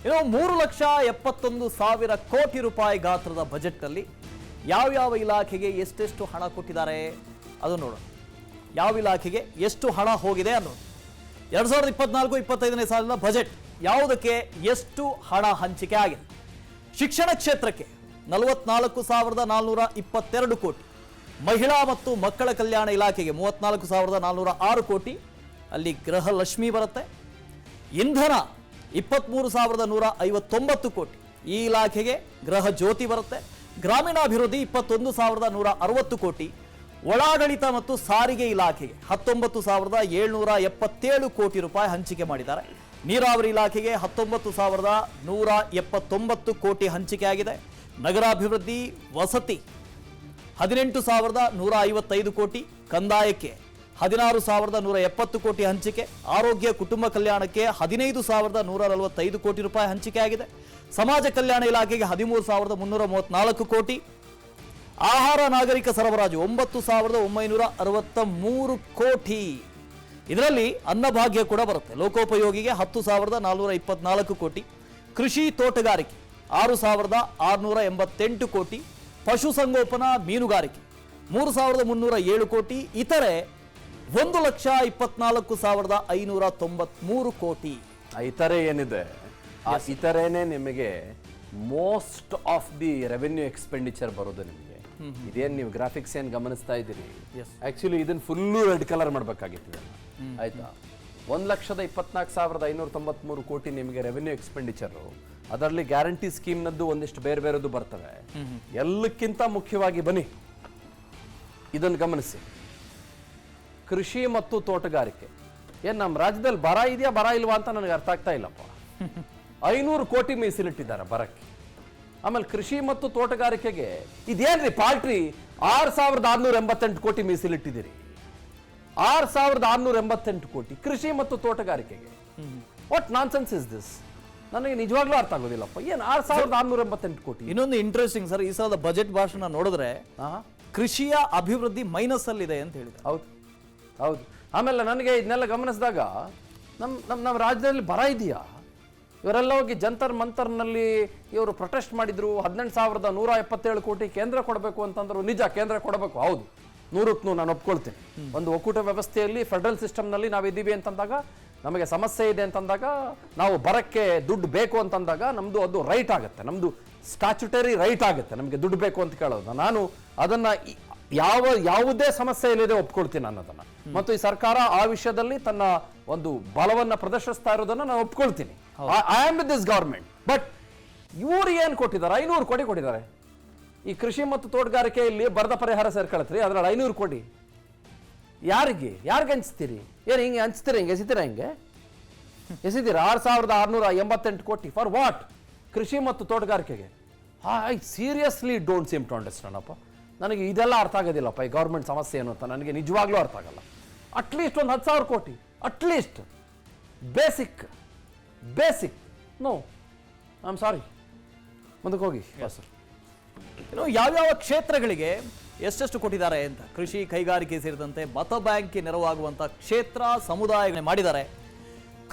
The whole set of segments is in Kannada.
ಇನ್ನು 3,71,000 ಕೋಟಿ ರೂಪಾಯಿ ಗಾತ್ರದ ಬಜೆಟ್ನಲ್ಲಿ ಯಾವ ಇಲಾಖೆಗೆ ಎಷ್ಟೆಷ್ಟು ಹಣ ಕೊಟ್ಟಿದ್ದಾರೆ ಅದು ನೋಡೋಣ. ಯಾವ ಇಲಾಖೆಗೆ ಎಷ್ಟು ಹಣ ಹೋಗಿದೆ ಅನ್ನೋದು. 2024-25ನೇ ಸಾಲಿನ ಬಜೆಟ್ ಯಾವುದಕ್ಕೆ ಎಷ್ಟು ಹಣ ಹಂಚಿಕೆ ಆಗಿದೆ? ಶಿಕ್ಷಣ ಕ್ಷೇತ್ರಕ್ಕೆ 44,422 ಕೋಟಿ, ಮಹಿಳಾ ಮತ್ತು ಮಕ್ಕಳ ಕಲ್ಯಾಣ ಇಲಾಖೆಗೆ 34,406 ಕೋಟಿ, ಅಲ್ಲಿ ಗೃಹಲಕ್ಷ್ಮಿ ಬರುತ್ತೆ. ಇಂಧನ 23,159 ಕೋಟಿ, ಈ ಇಲಾಖೆಗೆ ಗೃಹ ಜ್ಯೋತಿ ಬರುತ್ತೆ. ಗ್ರಾಮೀಣಾಭಿವೃದ್ಧಿ 21,160 ಕೋಟಿ, ಒಳಾಡಳಿತ ಮತ್ತು ಸಾರಿಗೆ ಇಲಾಖೆಗೆ 19,777 ಕೋಟಿ ರೂಪಾಯಿ ಹಂಚಿಕೆ ಮಾಡಿದ್ದಾರೆ. ನೀರಾವರಿ ಇಲಾಖೆಗೆ 19,179 ಕೋಟಿ ಹಂಚಿಕೆ ಆಗಿದೆ. ನಗರಾಭಿವೃದ್ಧಿ ವಸತಿ 18,155 ಕೋಟಿ, ಕಂದಾಯಕ್ಕೆ 16,170 ಕೋಟಿ ಹಂಚಿಕೆ, ಆರೋಗ್ಯ ಕುಟುಂಬ ಕಲ್ಯಾಣಕ್ಕೆ 15,145 ಕೋಟಿ ರೂಪಾಯಿ ಹಂಚಿಕೆ ಆಗಿದೆ. ಸಮಾಜ ಕಲ್ಯಾಣ ಇಲಾಖೆಗೆ 13,334 ಕೋಟಿ, ಆಹಾರ ನಾಗರಿಕ ಸರಬರಾಜು 9,963 ಕೋಟಿ. ಇದರಲ್ಲಿ ಅನ್ನಭಾಗ್ಯ ಕೂಡ ಬರುತ್ತೆ. ಲೋಕೋಪಯೋಗಿಗೆ 10,424 ಕೋಟಿ, ಕೃಷಿ ತೋಟಗಾರಿಕೆ 6,688 ಕೋಟಿ, ಪಶುಸಂಗೋಪನಾ ಮೀನುಗಾರಿಕೆ 3,307 ಕೋಟಿ, ಇತರೆ 1,24,593 ಕೋಟಿ. ಇತರೆ ಏನಿದೆ ಆ ಇತರೇನೆ ನಿಮಗೆ most of the revenue expenditure ಬರೋದು ನಿಮಗೆ. ಇದೇನು ನೀವು ಗ್ರಾಫಿಕ್ಸ್ ಏನು ಗಮನಿಸ್ತಾ ಇದ್ದೀರಿ, ಆಕ್ಚುಲಿ ಇದನ್ನ ಫುಲ್ಲು ರೆಡ್ ಕಲರ್ ಮಾಡಬೇಕಾಗಿತ್ತು ಆಯ್ತಾ. 1,24,593 ಕೋಟಿ ನಿಮಗೆ ರೆವೆನ್ಯೂ ಎಕ್ಸ್ಪೆಂಡಿಚರು. ಅದರಲ್ಲಿ ಗ್ಯಾರಂಟಿ ಸ್ಕೀಮ್ನದ್ದು ಒಂದಿಷ್ಟು ಬೇರೆ ಬೇರೆದು ಬರ್ತವೆ. ಎಲ್ಲಕ್ಕಿಂತ ಮುಖ್ಯವಾಗಿ ಬನ್ನಿ ಇದನ್ನು ಗಮನಿಸಿ, ಕೃಷಿ ಮತ್ತು ತೋಟಗಾರಿಕೆ. ಏನು ನಮ್ಮ ರಾಜ್ಯದಲ್ಲಿ ಬರ ಇದೆಯಾ ಬರ ಇಲ್ವಾ ಅಂತ ನನಗೆ ಅರ್ಥ ಆಗ್ತಾ ಇಲ್ಲಪ್ಪ. 500 ಕೋಟಿ ಮೀಸಲಿಟ್ಟಿದ್ದಾರೆ ಬರಕ್ಕೆ. ಆಮೇಲೆ ಕೃಷಿ ಮತ್ತು ತೋಟಗಾರಿಕೆಗೆ ಇದೇನ್ರಿ ಪಾಲ್ಟ್ರಿ 6,688 ಕೋಟಿ ಮೀಸಲಿಟ್ಟಿದ್ದೀರಿ. 6,688 ಕೋಟಿ ಕೃಷಿ ಮತ್ತು ತೋಟಗಾರಿಕೆಗೆ. What nonsense is this? ನನಗೆ ನಿಜವಾಗ್ಲೂ ಅರ್ಥ ಆಗೋದಿಲ್ಲಪ್ಪ. ಏನು 6,688 ಕೋಟಿ? ಇನ್ನೊಂದು ಇಂಟ್ರೆಸ್ಟಿಂಗ್ ಸರ್, ಈ ಸಲದ ಬಜೆಟ್ ಭಾಷಣ ನೋಡಿದ್ರೆ ಕೃಷಿಯ ಅಭಿವೃದ್ಧಿ ಮೈನಸ್ ಅಲ್ಲಿದೆ ಅಂತ ಹೇಳಿದೆ. ಹೌದು ಹೌದು. ಆಮೇಲೆ ನನಗೆ ಇದನ್ನೆಲ್ಲ ಗಮನಿಸಿದಾಗ ನಮ್ಮ ರಾಜ್ಯದಲ್ಲಿ ಬರ ಇದೆಯಾ? ಇವರೆಲ್ಲ ಹೋಗಿ ಜಂತರ್ ಮಂತರ್ನಲ್ಲಿ ಇವರು ಪ್ರೊಟೆಸ್ಟ್ ಮಾಡಿದ್ರು. 18,177 ಕೋಟಿ ಕೇಂದ್ರ ಕೊಡಬೇಕು ಅಂತಂದ್ರು. ನಿಜ, ಕೇಂದ್ರ ಕೊಡಬೇಕು, ಹೌದು, 100ಕ್ಕೂ ನಾನು ಒಪ್ಕೊಳ್ತೇನೆ. ಒಂದು ಒಕ್ಕೂಟ ವ್ಯವಸ್ಥೆಯಲ್ಲಿ ಫೆಡರಲ್ ಸಿಸ್ಟಮ್ನಲ್ಲಿ ನಾವಿದ್ದೀವಿ ಅಂತಂದಾಗ, ನಮಗೆ ಸಮಸ್ಯೆ ಇದೆ ಅಂತಂದಾಗ, ನಾವು ಬರಕ್ಕೆ ದುಡ್ಡು ಬೇಕು ಅಂತಂದಾಗ ನಮ್ಮದು ಅದು ರೈಟ್ ಆಗುತ್ತೆ, ನಮ್ಮದು ಸ್ಟ್ಯಾಚ್ಯುಟರಿ ರೈಟ್ ಆಗುತ್ತೆ ನಮಗೆ ದುಡ್ಡು ಬೇಕು ಅಂತ ಕೇಳೋದು. ನಾನು ಅದನ್ನು ಯಾವುದೇ ಸಮಸ್ಯೆ ಇಲ್ಲದೆ ಒಪ್ಕೊಳ್ತೀನಿ ನಾನು ಅದನ್ನು. ಮತ್ತು ಈ ಸರ್ಕಾರ ಆ ವಿಷಯದಲ್ಲಿ ತನ್ನ ಒಂದು ಬಲವನ್ನು ಪ್ರದರ್ಶಿಸ್ತಾ ಇರೋದನ್ನು ನಾನು ಒಪ್ಕೊಳ್ತೀನಿ. I am with this government. But ಇವರು ಏನು ಕೊಟ್ಟಿದ್ದಾರೆ? 500 ಕೋಟಿ ಕೊಟ್ಟಿದ್ದಾರೆ. ಈ ಕೃಷಿ ಮತ್ತು ತೋಟಗಾರಿಕೆಯಲ್ಲಿ ಬರದ ಪರಿಹಾರ ಸೇರ್ಕೊಳತ್ರಿ, ಅದರಲ್ಲಿ 500 ಕೋಟಿ ಯಾರಿಗೆ ಹಂಚ್ತೀರಿ? ಏನು ಹಿಂಗೆ ಹಂಚ್ತೀರಾ? ಹಿಂಗೆ ಎಸಿತೀರಾ? ಹಿಂಗೆ ಎಸಿದ್ದೀರಾ? 6,688 ಕೋಟಿ ಫಾರ್ ವಾಟ್? ಕೃಷಿ ಮತ್ತು ತೋಟಗಾರಿಕೆಗೆ. I seriously don't seem to understand ಅಪ್ಪ. ನನಗೆ ಇದೆಲ್ಲ ಅರ್ಥ ಆಗೋದಿಲ್ಲಪ್ಪ, ಈ ಗೌರ್ಮೆಂಟ್ ಸಮಸ್ಯೆ ಏನು ಅಂತ ನನಗೆ ನಿಜವಾಗ್ಲೂ ಅರ್ಥ ಆಗಲ್ಲ. ಅಟ್ಲೀಸ್ಟ್ ಒಂದು 10,000 ಕೋಟಿ, at least basic no, I am sorry. ಮುಂದಕ್ಕೆ ಹೋಗಿ ಸರ್. ಇನ್ನು ಯಾವ್ಯಾವ ಕ್ಷೇತ್ರಗಳಿಗೆ ಎಷ್ಟೆಷ್ಟು ಕೊಟ್ಟಿದ್ದಾರೆ ಅಂತ, ಕೃಷಿ ಕೈಗಾರಿಕೆ ಸೇರಿದಂತೆ ಮತ ಬ್ಯಾಂಕ್ಗೆ ನೆರವಾಗುವಂಥ ಕ್ಷೇತ್ರ ಸಮುದಾಯಗಳೇ ಮಾಡಿದ್ದಾರೆ.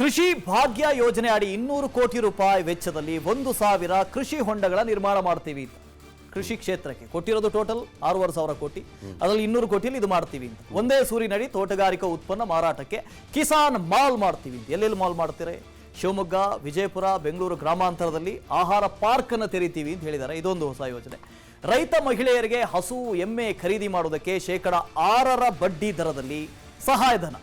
ಕೃಷಿ ಭಾಗ್ಯ ಯೋಜನೆ ಅಡಿ 200 ಕೋಟಿ ರೂಪಾಯಿ ವೆಚ್ಚದಲ್ಲಿ 1,000 ಕೃಷಿ ಹೊಂಡಗಳ ನಿರ್ಮಾಣ ಮಾಡ್ತೀವಿ ಅಂತ ಕೃಷಿ ಕ್ಷೇತ್ರಕ್ಕೆ ಕೊಟ್ಟಿರೋದು. ಟೋಟಲ್ 6,500 ಕೋಟಿ, ಅದರಲ್ಲಿ 200 ಕೋಟಿಯಲ್ಲಿ ಇದು ಮಾಡ್ತೀವಿ ಅಂತ. ಒಂದೇ ಸೂರಿನಡಿ ತೋಟಗಾರಿಕಾ ಉತ್ಪನ್ನ ಮಾರಾಟಕ್ಕೆ ಕಿಸಾನ್ ಮಾಲ್ ಮಾಡ್ತೀವಿ ಅಂತ. ಎಲ್ಲೆಲ್ಲಿ ಮಾಲ್ ಮಾಡ್ತೀರಾ? ಶಿವಮೊಗ್ಗ, ವಿಜಯಪುರ, ಬೆಂಗಳೂರು ಗ್ರಾಮಾಂತರದಲ್ಲಿ ಆಹಾರ ಪಾರ್ಕ್ ಅನ್ನು ತೆರಿತೀವಿ ಅಂತ ಹೇಳಿದ್ದಾರೆ. ಇದೊಂದು ಹೊಸ ಯೋಜನೆ. ರೈತ ಮಹಿಳೆಯರಿಗೆ ಹಸು ಎಮ್ಮೆ ಖರೀದಿ ಮಾಡೋದಕ್ಕೆ 6% ಬಡ್ಡಿ ದರದಲ್ಲಿ ಸಹಾಯಧನ.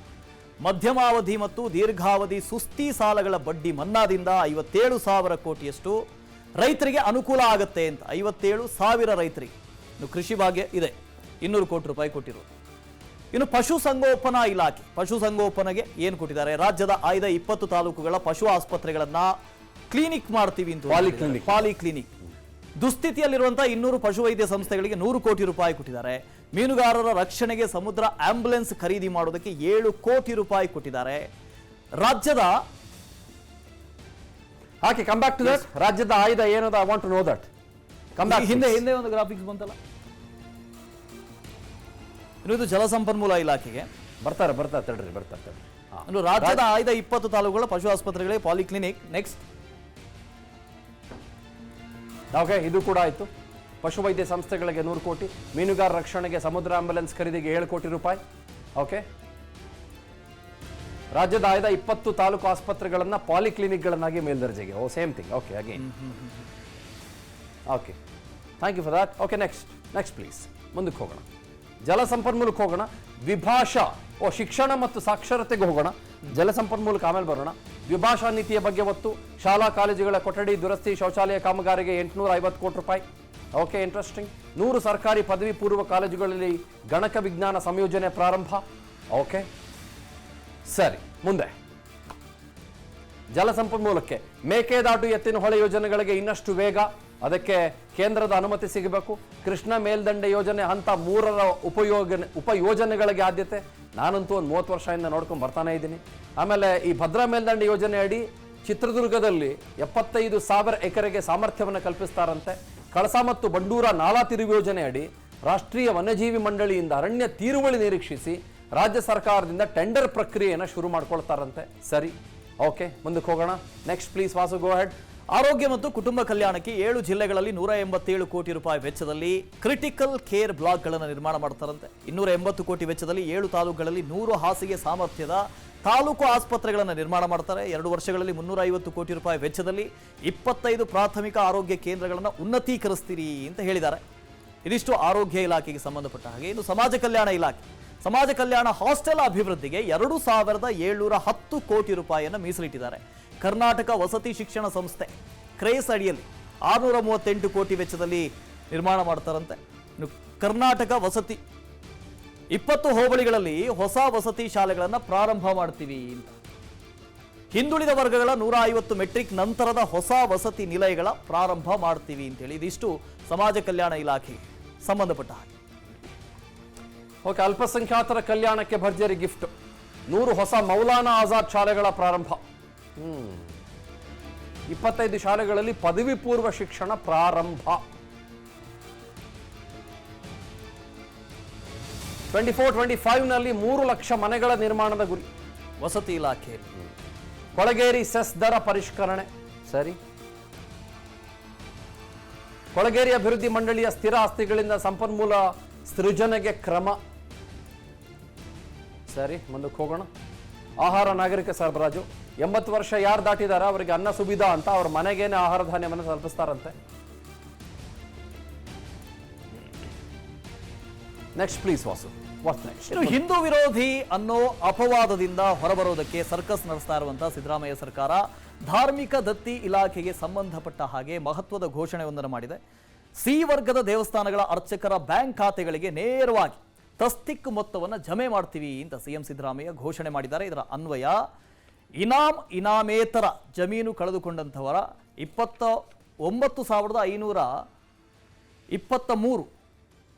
ಮಧ್ಯಮಾವಧಿ ಮತ್ತು ದೀರ್ಘಾವಧಿ ಸುಸ್ತಿ ಸಾಲಗಳ ಬಡ್ಡಿ ಮನ್ನಾದಿಂದ 57,000 ಕೋಟಿಯಷ್ಟು ರೈತರಿಗೆ ಅನುಕೂಲ ಆಗುತ್ತೆ ಅಂತ. 57,000 ರೈತರಿಗೆ. ಇನ್ನು ಕೃಷಿ ಭಾಗ್ಯ ಇದೆ 200 ಕೋಟಿ ರೂಪಾಯಿ ಕೊಟ್ಟಿರೋದು. ಇನ್ನು ಪಶುಸಂಗೋಪನಾ ಇಲಾಖೆ, ಪಶುಸಂಗೋಪನೆಗೆ ಏನು ಕೊಟ್ಟಿದ್ದಾರೆ? ರಾಜ್ಯದ ಆಯ್ದ 20 ತಾಲೂಕುಗಳ ಪಶು ಆಸ್ಪತ್ರೆಗಳನ್ನ ಕ್ಲಿನಿಕ್ ಮಾಡ್ತೀವಿ ಅಂತ. ಪಾಲಿಕ್ಲಿನಿಕ್. ದುಸ್ಥಿತಿಯಲ್ಲಿರುವಂತಹ 200 ಪಶುವೈದ್ಯ ಸಂಸ್ಥೆಗಳಿಗೆ 100 ಕೋಟಿ ರೂಪಾಯಿ ಕೊಟ್ಟಿದ್ದಾರೆ. ಮೀನುಗಾರರ ರಕ್ಷಣೆಗೆ ಸಮುದ್ರ ಆಂಬ್ಯುಲೆನ್ಸ್ ಖರೀದಿ ಮಾಡೋದಕ್ಕೆ 7 ಕೋಟಿ ರೂಪಾಯಿ ಕೊಟ್ಟಿದ್ದಾರೆ. ರಾಜ್ಯದ ಕಮ್ ಬ್ಯಾಕ್ ಟು ದಟ್. ರಾಜ್ಯದ ಆಯ್ದ ಏನದ? I want to know that. Come back. ಹಿಂದೆ ಒಂದು ಗ್ರಾಫಿಕ್ಸ್ ಬಂತಲ್ಲ. ಇದು ಜಲಸಂಪನ್ಮೂಲ ಇಲಾಖೆಗೆ ಬರ್ತಾರೆ ತಡ್ರಿ. ರಾಜ್ಯದ ಆಯ್ದ 20 ತಾಲೂಕುಗಳ ಪಶು ಆಸ್ಪತ್ರೆಗಳಿಗೆ ಪಾಲಿಕ್ಲಿನಿಕ್. ನೆಕ್ಸ್ಟ್ ಓಕೆ, ಇದು ಕೂಡ ಆಯಿತು. ಪಶುವೈದ್ಯ ಸಂಸ್ಥೆಗಳಿಗೆ 100 ಕೋಟಿ, ಮೀನುಗಾರ ರಕ್ಷಣೆಗೆ ಸಮುದ್ರ ಆಂಬ್ಯುಲೆನ್ಸ್ ಖರೀದಿಗೆ 7 ಕೋಟಿ ರೂಪಾಯಿ. ಓಕೆ, ರಾಜ್ಯದ ಆಯ್ದ 20 ತಾಲೂಕು ಆಸ್ಪತ್ರೆಗಳನ್ನ ಪಾಲಿಕ್ಲಿನಿಕ್ಗಳನ್ನಾಗಿ ಮೇಲ್ದರ್ಜೆಗೆ. Oh, same thing. Okay, again. Okay, thank you for that. Okay, next please. ಮುಂದಕ್ಕೆ ಹೋಗೋಣ, ಜಲಸಂಪನ್ಮೂಲಕ್ಕೆ ಹೋಗೋಣ. ದ್ವಿಭಾಷಾ, ಶಿಕ್ಷಣ ಮತ್ತು ಸಾಕ್ಷರತೆಗೆ ಹೋಗೋಣ. ಜಲಸಂಪನ್ಮೂಲಕ್ಕೆ ಆಮೇಲೆ ಬರೋಣ. ದ್ವಿಭಾಷಾ ನೀತಿಯ ಬಗ್ಗೆ ಒತ್ತು. ಶಾಲಾ ಕಾಲೇಜುಗಳ ಕೊಠಡಿ ದುರಸ್ತಿ, ಶೌಚಾಲಯ ಕಾಮಗಾರಿಗೆ 850 ಕೋಟಿ ರೂಪಾಯಿ. Okay, interesting. 100 ಸರ್ಕಾರಿ ಪದವಿ ಪೂರ್ವ ಕಾಲೇಜುಗಳಲ್ಲಿ ಗಣಕ ವಿಜ್ಞಾನ ಸಂಯೋಜನೆ ಪ್ರಾರಂಭ. ಓಕೆ, ಸರಿ. ಮುಂದೆ ಜಲಸಂಪನ್ಮೂಲಕ್ಕೆ ಮೇಕೆದಾಟು ಎತ್ತಿನಹೊಳೆ ಯೋಜನೆಗಳಿಗೆ ಇನ್ನಷ್ಟು ವೇಗ. ಅದಕ್ಕೆ ಕೇಂದ್ರದ ಅನುಮತಿ ಸಿಗಬೇಕು. ಕೃಷ್ಣ ಮೇಲ್ದಂಡೆ ಯೋಜನೆ ಹಂತ 3ರ ಉಪಯೋಜನೆಗಳಿಗೆ ಆದ್ಯತೆ. ನಾನಂತೂ ಒಂದು 30 ವರ್ಷದಿಂದ ನೋಡ್ಕೊಂಡು ಬರ್ತಾನೆ ಇದ್ದೀನಿ. ಆಮೇಲೆ ಈ ಭದ್ರಾ ಮೇಲ್ದಂಡೆ ಯೋಜನೆ ಅಡಿ ಚಿತ್ರದುರ್ಗದಲ್ಲಿ 75,000 ಎಕರೆಗೆ ಸಾಮರ್ಥ್ಯವನ್ನು ಕಲ್ಪಿಸ್ತಾರಂತೆ. ಕಳಸಾ ಮತ್ತು ಬಂಡೂರ ನಾಲಾ ತಿರುವು ಯೋಜನೆ ಅಡಿ ರಾಷ್ಟ್ರೀಯ ವನ್ಯಜೀವಿ ಮಂಡಳಿಯಿಂದ ಅರಣ್ಯ ತೀರುವಳಿ ನಿರೀಕ್ಷಿಸಿ ರಾಜ್ಯ ಸರ್ಕಾರದಿಂದ ಟೆಂಡರ್ ಪ್ರಕ್ರಿಯೆಯನ್ನು ಶುರು ಮಾಡ್ಕೊಳ್ತಾರಂತೆ. ಸರಿ, ಓಕೆ, ಮುಂದಕ್ಕೆ ಹೋಗೋಣ. Next please, Vasu, go head. ಆರೋಗ್ಯ ಮತ್ತು ಕುಟುಂಬ ಕಲ್ಯಾಣಕ್ಕೆ 7 ಜಿಲ್ಲೆಗಳಲ್ಲಿ 187 ಕೋಟಿ ರೂಪಾಯಿ ವೆಚ್ಚದಲ್ಲಿ ಕ್ರಿಟಿಕಲ್ ಕೇರ್ ಬ್ಲಾಕ್ಗಳನ್ನು ನಿರ್ಮಾಣ ಮಾಡ್ತಾರಂತೆ. 280 ಕೋಟಿ ವೆಚ್ಚದಲ್ಲಿ 7 ತಾಲೂಕುಗಳಲ್ಲಿ 100 ಹಾಸಿಗೆ ಸಾಮರ್ಥ್ಯದ ತಾಲೂಕು ಆಸ್ಪತ್ರೆಗಳನ್ನು ನಿರ್ಮಾಣ ಮಾಡ್ತಾರೆ. 2 ವರ್ಷಗಳಲ್ಲಿ 350 ಕೋಟಿ ರೂಪಾಯಿ ವೆಚ್ಚದಲ್ಲಿ 25 ಪ್ರಾಥಮಿಕ ಆರೋಗ್ಯ ಕೇಂದ್ರಗಳನ್ನು ಉನ್ನತೀಕರಿಸ್ತೀರಿ ಅಂತ ಹೇಳಿದ್ದಾರೆ. ಇದಿಷ್ಟು ಆರೋಗ್ಯ ಇಲಾಖೆಗೆ ಸಂಬಂಧಪಟ್ಟ ಹಾಗೆ. ಇನ್ನು ಸಮಾಜ ಕಲ್ಯಾಣ ಇಲಾಖೆ, ಸಮಾಜ ಕಲ್ಯಾಣ ಹಾಸ್ಟೆಲ್ ಅಭಿವೃದ್ಧಿಗೆ 2,710 ಕೋಟಿ ರೂಪಾಯಿಯನ್ನು ಮೀಸಲಿಟ್ಟಿದ್ದಾರೆ. ಕರ್ನಾಟಕ ವಸತಿ ಶಿಕ್ಷಣ ಸಂಸ್ಥೆ ಕ್ರೇಸ್ ಅಡಿಯಲ್ಲಿ 638 ಕೋಟಿ ವೆಚ್ಚದಲ್ಲಿ ನಿರ್ಮಾಣ ಮಾಡ್ತಾರಂತೆ. ಇನ್ನು ಕರ್ನಾಟಕ ವಸತಿ 20 ಹೋಬಳಿಗಳಲ್ಲಿ ಹೊಸ ವಸತಿ ಶಾಲೆಗಳನ್ನು ಪ್ರಾರಂಭ ಮಾಡ್ತೀವಿ ಅಂತ. ಹಿಂದುಳಿದ ವರ್ಗಗಳ 150 ಮೆಟ್ರಿಕ್ ನಂತರದ ಹೊಸ ವಸತಿ ನಿಲಯಗಳ ಪ್ರಾರಂಭ ಮಾಡ್ತೀವಿ ಅಂತೇಳಿ. ಇದಿಷ್ಟು ಸಮಾಜ ಕಲ್ಯಾಣ ಇಲಾಖೆಗೆ ಸಂಬಂಧಪಟ್ಟ ಹಾಗೆ. ಓಕೆ, ಅಲ್ಪಸಂಖ್ಯಾತರ ಕಲ್ಯಾಣಕ್ಕೆ ಭರ್ಜರಿ ಗಿಫ್ಟ್. 100 ಹೊಸ ಮೌಲಾನಾ ಆಜಾದ್ ಶಾಲೆಗಳ ಪ್ರಾರಂಭ. 25 ಶಾಲೆಗಳಲ್ಲಿ ಪದವಿ ಪೂರ್ವ ಶಿಕ್ಷಣ ಪ್ರಾರಂಭ. 24-25ನಲ್ಲಿ 3 ಲಕ್ಷ ಮನೆಗಳ ನಿರ್ಮಾಣದ ಗುರಿ ವಸತಿ ಇಲಾಖೆಯಲ್ಲಿ. ಕೊಳಗೇರಿ ಸೆಸ್ ದರ ಪರಿಷ್ಕರಣೆ. ಸರಿ, ಕೊಳಗೇರಿ ಅಭಿವೃದ್ಧಿ ಮಂಡಳಿಯ ಸ್ಥಿರ ಆಸ್ತಿಗಳಿಂದ ಸಂಪನ್ಮೂಲ ಸೃಜನೆಗೆ ಕ್ರಮ. ಸರಿ, ಮುಂದಕ್ಕೆ ಹೋಗೋಣ. ಆಹಾರ ನಾಗರಿಕ ಸರಬರಾಜು 80 ವರ್ಷ ಯಾರು ದಾಟಿದಾರ ಅವರಿಗೆ ಅನ್ನ ಸುವಿಧಾ ಅಂತ ಅವ್ರ ಮನೆಗೇನೆ ಆಹಾರ ಧಾನ್ಯವನ್ನು ತಲುಪಿಸ್ತಾರಂತೆ. Next please, Vasu, what's next? ಇನ್ನು ಹಿಂದೂ ವಿರೋಧಿ ಅನ್ನೋ ಅಪವಾದದಿಂದ ಹೊರಬರೋದಕ್ಕೆ ಸರ್ಕಸ್ ನಡೆಸ್ತಾ ಇರುವಂತಹ ಸಿದ್ದರಾಮಯ್ಯ ಸರ್ಕಾರ ಧಾರ್ಮಿಕ ದತ್ತಿ ಇಲಾಖೆಗೆ ಸಂಬಂಧಪಟ್ಟ ಹಾಗೆ ಮಹತ್ವದ ಘೋಷಣೆಯೊಂದನ್ನು ಮಾಡಿದೆ. ಸಿ ವರ್ಗದ ದೇವಸ್ಥಾನಗಳ ಅರ್ಚಕರ ಬ್ಯಾಂಕ್ ಖಾತೆಗಳಿಗೆ ನೇರವಾಗಿ ತಸ್ತಿಕ್ ಮೊತ್ತವನ್ನು ಜಮೆ ಮಾಡ್ತೀವಿ ಅಂತ ಸಿಎಂ ಸಿದ್ದರಾಮಯ್ಯ ಘೋಷಣೆ ಮಾಡಿದ್ದಾರೆ. ಇದರ ಅನ್ವಯ ಇನಾಮೇತರ ಜಮೀನು ಕಳೆದುಕೊಂಡಂಥವರ 29,523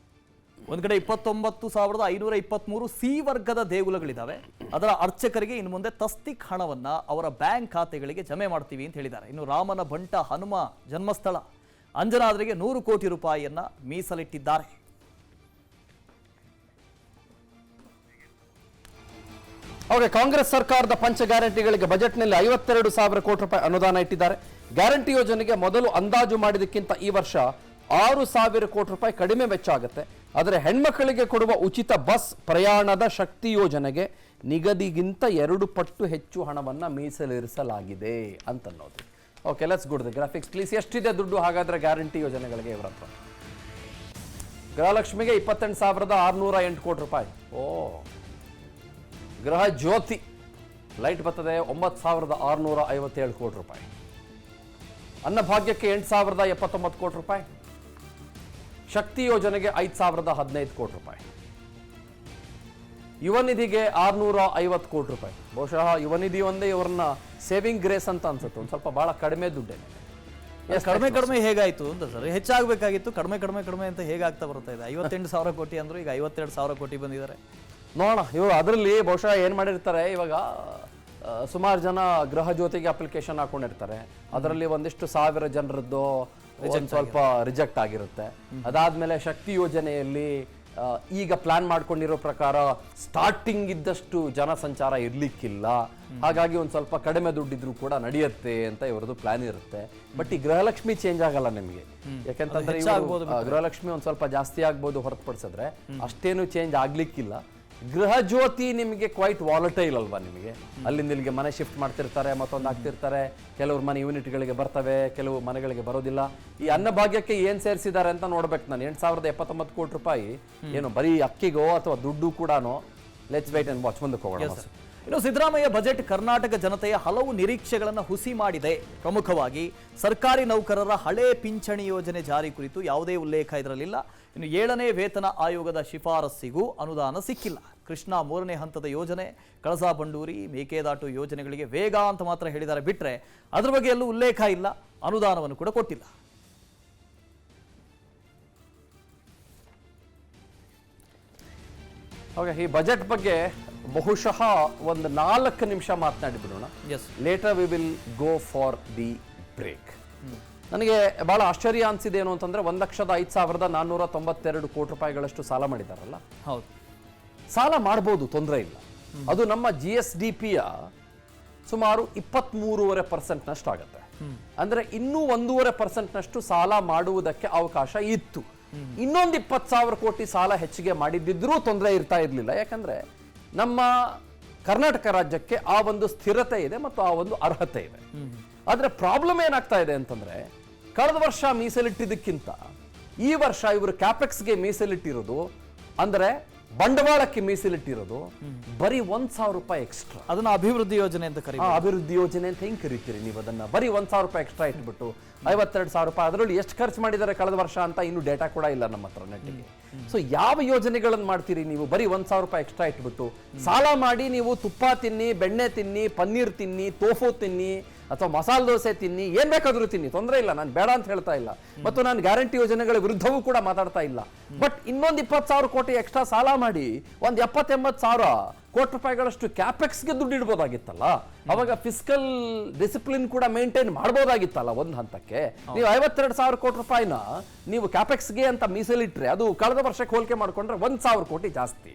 ಒಂದು ಕಡೆ 29,523 ಸಿ ವರ್ಗದ ದೇಗುಲಗಳಿದ್ದಾವೆ. ಅದರ ಅರ್ಚಕರಿಗೆ ಇನ್ನು ಮುಂದೆ ತಸ್ತಿಕ್ ಹಣವನ್ನ ಅವರ ಬ್ಯಾಂಕ್ ಖಾತೆಗಳಿಗೆ ಜಮೆ ಮಾಡ್ತೀವಿ ಅಂತ ಹೇಳಿದ್ದಾರೆ. ಇನ್ನು ರಾಮನ ಬಂಟ ಹನುಮ ಜನ್ಮಸ್ಥಳ ಅಂಜನಾದ್ರಿಗೆ 100 ಕೋಟಿ ರೂಪಾಯಿಯನ್ನ ಮೀಸಲಿಟ್ಟಿದ್ದಾರೆ. ಓಕೆ, ಕಾಂಗ್ರೆಸ್ ಸರ್ಕಾರದ ಪಂಚ ಗ್ಯಾರಂಟಿಗಳಿಗೆ ಬಜೆಟ್ನಲ್ಲಿ 52,000 ಕೋಟಿ ರೂಪಾಯಿ ಅನುದಾನ ಇಟ್ಟಿದ್ದಾರೆ. ಗ್ಯಾರಂಟಿ ಯೋಜನೆಗೆ ಮೊದಲು ಅಂದಾಜು ಮಾಡಿದಕ್ಕಿಂತ ಈ ವರ್ಷ 6,000 ಕೋಟಿ ರೂಪಾಯಿ ಕಡಿಮೆ ವೆಚ್ಚ ಆಗುತ್ತೆ. ಆದರೆ ಹೆಣ್ಮಕ್ಕಳಿಗೆ ಕೊಡುವ ಉಚಿತ ಬಸ್ ಪ್ರಯಾಣದ ಶಕ್ತಿ ಯೋಜನೆಗೆ ನಿಗದಿಗಿಂತ 2 ಪಟ್ಟು ಹೆಚ್ಚು ಹಣವನ್ನು ಮೀಸಲಿರಿಸಲಾಗಿದೆ ಅಂತನ್ನೋದು. Okay, let's go to the graphics please. ಎಷ್ಟಿದೆ ದುಡ್ಡು ಹಾಗಾದ್ರೆ ಗ್ಯಾರಂಟಿ ಯೋಜನೆಗಳಿಗೆ ಇವರ ಹತ್ರ? ಗೃಹಲಕ್ಷ್ಮಿಗೆ 28,608 ಕೋಟಿ ರೂಪಾಯಿ. ಗೃಹ ಜ್ಯೋತಿ ಲೈಟ್ ಬರ್ತದೆ 9,657 ಕೋಟಿ ರೂಪಾಯಿ. ಅನ್ನಭಾಗ್ಯಕ್ಕೆ 8,079 ಕೋಟಿ ರೂಪಾಯಿ. ಶಕ್ತಿ ಯೋಜನೆಗೆ 5,015 ಕೋಟಿ ರೂಪಾಯಿ. ಯುವ ನಿಧಿಗೆ 650 ಕೋಟಿ ರೂಪಾಯಿ. ಬಹುಶಃ ಯುವ ನಿಧಿ ಒಂದೇ ಇವ್ರನ್ನ ಸೇವಿಂಗ್ ಗ್ರೇಸ್ ಅಂತ ಅನ್ಸುತ್ತೆ. ಒಂದು ಸ್ವಲ್ಪ ಬಹಳ ಕಡಿಮೆ ದುಡ್ಡೇನೆ. ಕಡಿಮೆ ಹೇಗಾಯ್ತು ಅಂತ ಸರ್? ಹೆಚ್ಚಾಗಬೇಕಾಗಿತ್ತು, ಕಡಿಮೆ ಅಂತ ಹೇಗಾಗ್ತಾ ಬರ್ತಾ ಇದೆ? 58,000 ಕೋಟಿ ಅಂದ್ರು, ಈಗ 52,000 ಕೋಟಿ ಬಂದಿದ್ದಾರೆ. ನೋಡೋಣ, ಇವರು ಅದರಲ್ಲಿ ಬಹುಶಃ ಏನ್ ಮಾಡಿರ್ತಾರೆ, ಇವಾಗ ಸುಮಾರು ಜನ ಗೃಹ ಜ್ಯೋತಿಗೆ ಅಪ್ಲಿಕೇಶನ್ ಹಾಕೊಂಡಿರ್ತಾರೆ. ಅದರಲ್ಲಿ ಒಂದಿಷ್ಟು 1,000 ಜನರದ್ದು ಸ್ವಲ್ಪ ರಿಜೆಕ್ಟ್ ಆಗಿರುತ್ತೆ. ಅದಾದ್ಮೇಲೆ ಶಕ್ತಿ ಯೋಜನೆಯಲ್ಲಿ ಈಗ ಪ್ಲಾನ್ ಮಾಡ್ಕೊಂಡಿರೋ ಪ್ರಕಾರ ಸ್ಟಾರ್ಟಿಂಗ್ ಇದ್ದಷ್ಟು ಜನಸಂಚಾರ ಇರ್ಲಿಕ್ಕಿಲ್ಲ, ಹಾಗಾಗಿ ಒಂದ್ ಸ್ವಲ್ಪ ಕಡಿಮೆ ದುಡ್ಡಿದ್ರು ಕೂಡ ನಡೆಯುತ್ತೆ ಅಂತ ಇವರದು ಪ್ಲಾನ್ ಇರುತ್ತೆ. ಬಟ್ ಈ ಗೃಹಲಕ್ಷ್ಮಿ ಚೇಂಜ್ ಆಗಲ್ಲ ನಿಮಗೆ, ಯಾಕಂತಂದ್ರೆ ಗೃಹಲಕ್ಷ್ಮಿ ಒಂದ್ ಸ್ವಲ್ಪ ಜಾಸ್ತಿ ಆಗ್ಬೋದು ಹೊರತುಪಡಿಸಿದ್ರೆ ಅಷ್ಟೇನು ಚೇಂಜ್ ಆಗ್ಲಿಕ್ಕಿಲ್ಲ. ಗೃಹ ಜ್ಯೋತಿ ನಿಮಗೆ ಕ್ವೈಟ್ ವಾಲಟೈಲ್ ಅಲ್ವಾ, ನಿಮಗೆ ಅಲ್ಲಿಂದ ಇಲ್ಲಿಗೆ ಮನೆ ಶಿಫ್ಟ್ ಮಾಡ್ತಿರ್ತಾರೆ, ಮತ್ತೊಂದು ಆಗ್ತಿರ್ತಾರೆ, ಕೆಲವ್ರು ಮನೆ ಯೂನಿಟ್ಗಳಿಗೆ ಬರ್ತವೆ, ಕೆಲವು ಮನೆಗಳಿಗೆ ಬರೋದಿಲ್ಲ. ಈ ಅನ್ನಭಾಗ್ಯಕ್ಕೆ ಏನ್ ಸೇರಿಸಿದ್ದಾರೆ ಅಂತ ನೋಡ್ಬೇಕು ನಾನು. 8,079 ಕೋಟಿ ರೂಪಾಯಿ ಏನು ಬರೀ ಅಕ್ಕಿಗೋ ಅಥವಾ ದುಡ್ಡು ಕೂಡ, ಲೆಟ್ಸ್ ವೇಟ್ ಅಂಡ್ ವಾಚ್, ಮುಂದಕ್ಕೆ ಹೋಗೋಣ. ಇನ್ನು ಸಿದ್ದರಾಮಯ್ಯ ಬಜೆಟ್ ಕರ್ನಾಟಕ ಜನತೆಯ ಹಲವು ನಿರೀಕ್ಷೆಗಳನ್ನು ಹುಸಿ ಮಾಡಿದೆ. ಪ್ರಮುಖವಾಗಿ ಸರ್ಕಾರಿ ನೌಕರರ ಹಳೆ ಪಿಂಚಣಿ ಯೋಜನೆ ಜಾರಿ ಕುರಿತು ಯಾವುದೇ ಉಲ್ಲೇಖ ಇದರಲ್ಲಿಲ್ಲ. ಇನ್ನು 7ನೇ ವೇತನ ಆಯೋಗದ ಶಿಫಾರಸ್ಸಿಗೂ ಅನುದಾನ ಸಿಕ್ಕಿಲ್ಲ. ಕೃಷ್ಣಾ 3ನೇ ಹಂತದ ಯೋಜನೆ, ಕಳಸಾ ಬಂಡೂರಿ, ಮೇಕೆದಾಟು ಯೋಜನೆಗಳಿಗೆ ವೇಗ ಅಂತ ಮಾತ್ರ ಹೇಳಿದ್ದಾರೆ ಬಿಟ್ರೆ ಅದ್ರ ಬಗ್ಗೆ ಎಲ್ಲೂ ಉಲ್ಲೇಖ ಇಲ್ಲ, ಅನುದಾನವನ್ನು ಕೂಡ ಕೊಟ್ಟಿಲ್ಲ. ಓಕೆ, ಈ ಬಜೆಟ್ ಬಗ್ಗೆ ಬಹುಶಃ ಒಂದು 4 ನಿಮಿಷ ಮಾತನಾಡಿಬಿಡೋಣ. Later we will go for the break. ನನಗೆ ಬಹಳ ಆಶ್ಚರ್ಯ ಅನ್ಸಿದೆ ಏನು ಅಂತಂದ್ರೆ 1,05,492 ಕೋಟಿ ರೂಪಾಯಿಗಳಷ್ಟು ಸಾಲ ಮಾಡಿದಾರಲ್ಲ. ಹೌದು, ಸಾಲ ಮಾಡ್ಬೋದು, ತೊಂದರೆ ಇಲ್ಲ. ಅದು ನಮ್ಮ GSDP ಸುಮಾರು 23.5% ಆಗುತ್ತೆ. ಅಂದ್ರೆ ಇನ್ನೂ 1.5% ಸಾಲ ಮಾಡುವುದಕ್ಕೆ ಅವಕಾಶ ಇತ್ತು. ಇನ್ನೊಂದು 20,000 ಕೋಟಿ ಸಾಲ ಹೆಚ್ಚಿಗೆ ಮಾಡಿದ್ದಿದ್ರೂ ತೊಂದರೆ ಇರ್ತಾ ಇರ್ಲಿಲ್ಲ. ಯಾಕಂದ್ರೆ ನಮ್ಮ ಕರ್ನಾಟಕ ರಾಜ್ಯಕ್ಕೆ ಆ ಒಂದು ಸ್ಥಿರತೆ ಇದೆ ಮತ್ತು ಆ ಒಂದು ಅರ್ಹತೆ ಇದೆ. ಆದ್ರೆ ಪ್ರಾಬ್ಲಮ್ ಏನಾಗ್ತಾ ಇದೆ ಅಂತಂದ್ರೆ, ಕಳೆದ ವರ್ಷ ಮೀಸಲಿಟ್ಟಿದ್ದಕ್ಕಿಂತ ಈ ವರ್ಷ ಇವರು ಕ್ಯಾಪೆಕ್ಸ್ಗೆ ಮೀಸಲಿಟ್ಟಿರೋದು, ಅಂದ್ರೆ ಬಂಡವಾಳಕ್ಕೆ ಮೀಸಲಿಟ್ಟಿರೋದು ಬರೀ 1,000 ರೂಪಾಯಿ ಎಕ್ಸ್ಟ್ರಾ. ಅದನ್ನ ಅಭಿವೃದ್ಧಿ ಯೋಜನೆ ಅಂತ ಕರೀತಾರೆ. ಅಭಿವೃದ್ಧಿ ಯೋಜನೆ ಅಂತ ಹೆಂಗ್ ಕರಿತೀರಿ ನೀವು ಅದನ್ನ? ಬರೀ 1,000 ರೂಪಾಯಿ ಎಕ್ಸ್ಟ್ರಾ ಇಟ್ಬಿಟ್ಟು 52,000 ರೂಪಾಯಿ, ಅದರಲ್ಲಿ ಎಷ್ಟು ಖರ್ಚು ಮಾಡಿದ್ದಾರೆ ಕಳೆದ ವರ್ಷ ಅಂತ ಇನ್ನು ಡೇಟಾ ಕೂಡ ಇಲ್ಲ ನಮ್ಮ ಹತ್ರ ನೆಟ್ಟಿಗೆ. ಸೊ ಯಾವ ಯೋಜನೆಗಳನ್ನು ಮಾಡ್ತೀರಿ ನೀವು? ಬರೀ 1,000 ರೂಪಾಯಿ ಎಕ್ಸ್ಟ್ರಾ ಇಟ್ಬಿಟ್ಟು ಸಾಲ ಮಾಡಿ ನೀವು ತುಪ್ಪ ತಿನ್ನಿ, ಬೆಣ್ಣೆ ತಿನ್ನಿ, ಪನ್ನೀರ್ ತಿನ್ನಿ, ತೋಫು ತಿನ್ನಿ, ಅಥವಾ ಮಸಾಲೆ ದೋಸೆ ತಿನ್ನಿ, ಏನ್ ಬೇಕಾದ್ರೂ ತಿನ್ನಿ, ತೊಂದರೆ ಇಲ್ಲ, ನಾನು ಬೇಡ ಅಂತ ಹೇಳ್ತಾ ಇಲ್ಲ. ಮತ್ತು ನಾನು ಗ್ಯಾರಂಟಿ ಯೋಜನೆಗಳ ವಿರುದ್ಧವೂ ಕೂಡ ಮಾತಾಡ್ತಾ ಇಲ್ಲ. ಬಟ್ ಇನ್ನೊಂದು 20,000 ಕೋಟಿ ಎಕ್ಸ್ಟ್ರಾ ಸಾಲ ಮಾಡಿ ಒಂದು 70,000-80,000 ಕೋಟಿ ರೂಪಾಯಿಗಳಷ್ಟು ಕ್ಯಾಪೆಕ್ಸ್ಗೆ ದುಡ್ಡು ಇಡ್ಬೋದಾಗಿತ್ತಲ್ಲ. ಅವಾಗ ಫಿಸ್ಕಲ್ ಡಿಸಿಪ್ಲಿನ್ ಕೂಡ ಮೇಂಟೈನ್ ಮಾಡ್ಬೋದಾಗಿತ್ತಲ್ಲ ಒಂದು ಹಂತಕ್ಕೆ. ನೀವು 52,000 ಕೋಟಿ ರೂಪಾಯಿನ ನೀವು ಕ್ಯಾಪೆಕ್ಸ್ಗೆ ಅಂತ ಮೀಸಲಿಟ್ರೆ, ಅದು ಕಳೆದ ವರ್ಷಕ್ಕೆ ಹೋಲಿಕೆ ಮಾಡ್ಕೊಂಡ್ರೆ 1,000 ಕೋಟಿ ಜಾಸ್ತಿ.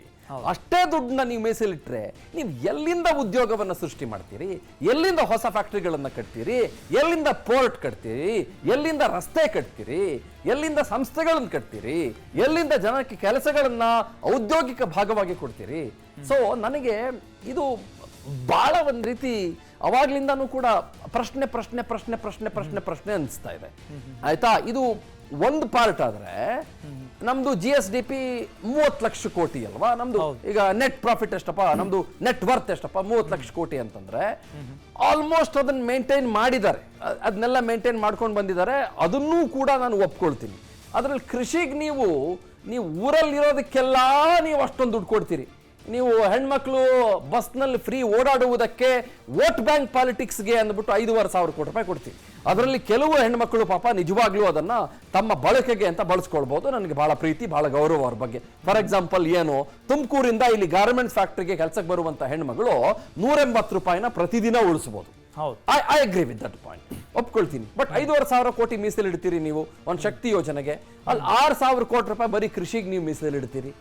ಅಷ್ಟೇ ದುಡ್ಡನ್ನ ನೀವು ಮೀಸಲಿಟ್ರೆ ನೀವು ಎಲ್ಲಿಂದ ಉದ್ಯೋಗವನ್ನು ಸೃಷ್ಟಿ ಮಾಡ್ತೀರಿ? ಎಲ್ಲಿಂದ ಹೊಸ ಫ್ಯಾಕ್ಟರಿಗಳನ್ನ ಕಟ್ತೀರಿ? ಎಲ್ಲಿಂದ ಪೋರ್ಟ್ ಕಟ್ತೀರಿ? ಎಲ್ಲಿಂದ ರಸ್ತೆ ಕಟ್ತೀರಿ? ಎಲ್ಲಿಂದ ಸಂಸ್ಥೆಗಳನ್ನು ಕಟ್ತೀರಿ? ಎಲ್ಲಿಂದ ಜನಕ್ಕೆ ಕೆಲಸಗಳನ್ನ ಔದ್ಯೋಗಿಕ ಭಾಗವಾಗಿ ಕೊಡ್ತೀರಿ? ಸೊ ನನಗೆ ಇದು ಬಹಳ ಒಂದ್ ರೀತಿ ಅವಾಗ್ಲಿಂದಾನು ಕೂಡ ಪ್ರಶ್ನೆ ಪ್ರಶ್ನೆ ಪ್ರಶ್ನೆ ಪ್ರಶ್ನೆ ಪ್ರಶ್ನೆ ಪ್ರಶ್ನೆ ಅನಿಸ್ತಾ ಇದೆ. ಆಯ್ತಾ? ಇದು ಒಂದು ಪಾರ್ಟ್ ಆದ್ರೆ ನಮ್ದು GSDP 30 ಲಕ್ಷ ಕೋಟಿ ಅಲ್ವಾ ನಮ್ದು. ಈಗ ನೆಟ್ ಪ್ರಾಫಿಟ್ ಎಷ್ಟಪ್ಪ ನಮ್ದು, ನೆಟ್ ವರ್ತ್ ಎಷ್ಟಪ್ಪ? 30 ಲಕ್ಷ ಕೋಟಿ ಅಂತಂದ್ರೆ ಆಲ್ಮೋಸ್ಟ್ ಅದನ್ನ ಮೇಂಟೈನ್ ಮಾಡಿದ್ದಾರೆ, ಅದನ್ನೆಲ್ಲ ಮೇಂಟೈನ್ ಮಾಡ್ಕೊಂಡು ಬಂದಿದ್ದಾರೆ. ಅದನ್ನೂ ಕೂಡ ನಾನು ಒಪ್ಕೊಳ್ತೀನಿ. ಅದ್ರಲ್ಲಿ ಕೃಷಿಗೆ ನೀವು ಊರಲ್ಲಿರೋದಕ್ಕೆಲ್ಲ ನೀವು ಅಷ್ಟೊಂದು ದುಡ್ಡು ಕೊಡ್ತೀರಿ. ನೀವು ಹೆಣ್ಮಕ್ಳು ಬಸ್ನಲ್ಲಿ ಫ್ರೀ ಓಡಾಡುವುದಕ್ಕೆ ವೋಟ್ ಬ್ಯಾಂಕ್ ಪಾಲಿಟಿಕ್ಸ್ಗೆ ಅಂದ್ಬಿಟ್ಟು 5,500 ಕೋಟಿ ರೂಪಾಯಿ ಕೊಡ್ತೀವಿ. ಅದರಲ್ಲಿ ಕೆಲವು ಹೆಣ್ಮಕ್ಳು ಪಾಪ ನಿಜವಾಗ್ಲೂ ಅದನ್ನ ತಮ್ಮ ಬಳಕೆಗೆ ಅಂತ ಬಳಸ್ಕೊಳ್ಬಹುದು. ನನಗೆ ಬಹಳ ಪ್ರೀತಿ, ಬಹಳ ಗೌರವ ಅವ್ರ ಬಗ್ಗೆ. ಫಾರ್ ಎಕ್ಸಾಂಪಲ್, ಏನು ತುಮಕೂರಿಂದ ಇಲ್ಲಿ ಗಾರ್ಮೆಂಟ್ಸ್ ಫ್ಯಾಕ್ಟರಿಗೆ ಕೆಲಸಕ್ಕೆ ಬರುವಂತ ಹೆಣ್ಮಗಳು 180 ರೂಪಾಯಿನ ಪ್ರತಿದಿನ ಉಳಿಸಬಹುದು. I agree with that point, ಒಪ್ಕೊಳ್ತೀನಿ. ಬಟ್ 5,500 ಕೋಟಿ ಮೀಸಲಿಡ್ತೀರಿ ನೀವು ಒಂದು ಶಕ್ತಿ ಯೋಜನೆಗೆ, ಅಲ್ಲಿ 6,000 ಕೋಟಿ ರೂಪಾಯಿ ಬರೀ ಕೃಷಿಗೆ ನೀವು ಮೀಸಲಿಡ್ತೀರಿ.